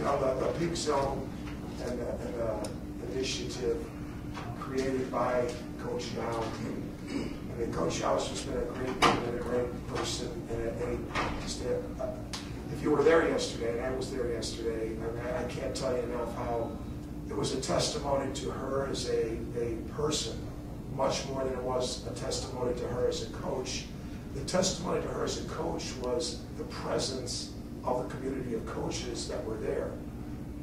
the Pink Zone and the initiative created by Coach Yao. I mean, Coach Yao's just been a great person, and if you were there yesterday, and I was there yesterday, I can't tell you enough how it was a testimony to her as a person, much more than it was a testimony to her as a coach. The testimony to her as a coach was the presence of the community of coaches that were there.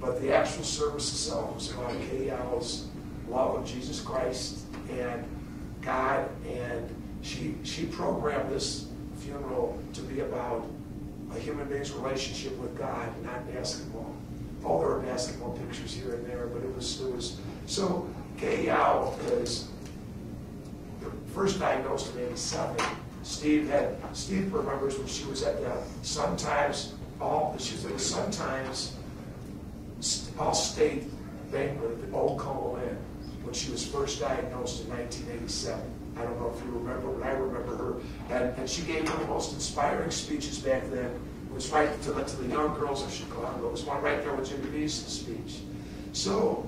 But the actual service itself was about Kay Yao's love of Jesus Christ and God, and she programmed this funeral to be about a human being's relationship with God, not basketball. Oh, there were basketball pictures here and there, but it was so. Kay Yao is first diagnosed in '87. Steve remembers when she was at the Sun-Times, she was at the Sun-Times All-State banquet at the Old Como Inn when she was first diagnosed in 1987. I don't know if you remember, but I remember her. And she gave one of the most inspiring speeches back then. It was right to the young girls of Chicago. It was one right there with Jimmy V's speech. So,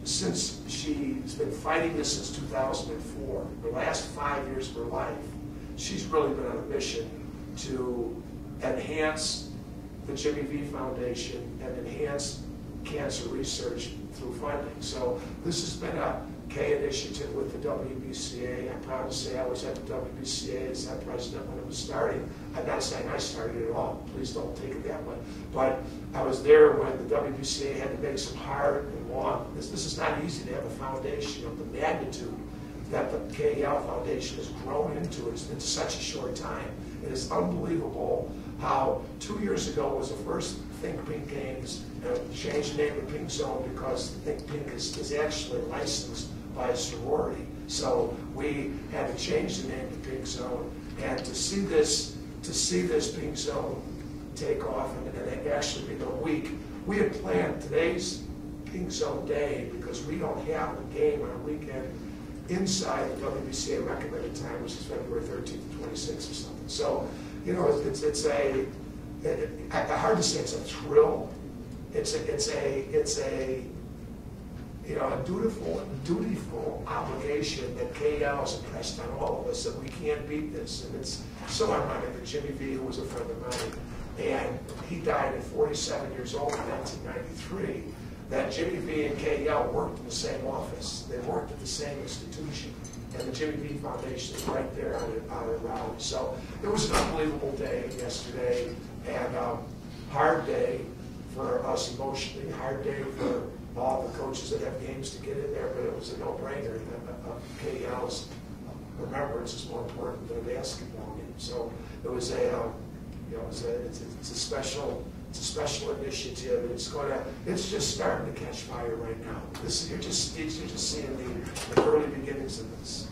since she's been fighting this since 2004, the last 5 years of her life, she's really been on a mission to enhance the Jimmy V Foundation and enhance cancer research through funding. So this has been a K initiative with the WBCA. I'm proud to say I was at the WBCA as that president when it was starting. I'm not saying I started it all. Please don't take it that way. But I was there when the WBCA had to make some hard and long. This is not easy to have a foundation of the magnitude that the KL Foundation has grown into in such a short time. It is unbelievable how 2 years ago was the first Think Pink Games, changed the name of Pink Zone because Think Pink is actually licensed by a sorority. So we had to change the name to Pink Zone, and to see this Pink Zone take off and actually be the week. We had planned today's Pink Zone Day because we don't have a game on a weekend inside the WBCA recommended time, which is February 13th to 26th or something. So, it's hard to say it's a thrill. It's a dutiful obligation that KL has impressed on all of us that we can't beat this. And it's so ironic that Jimmy V, who was a friend of mine, and he died at 47 years old in 1993, that Jimmy V and KL worked in the same office. They worked at the same institution. And the Jimmy V Foundation is right there on the Raleigh. So it was an unbelievable day yesterday, and hard day for us emotionally, hard day for all the coaches that have games to get in there, but it was a no-brainer. KL's remembrance is more important than a basketball game. So it was it's a special initiative. It's just starting to catch fire right now. You're just seeing the early beginnings of this.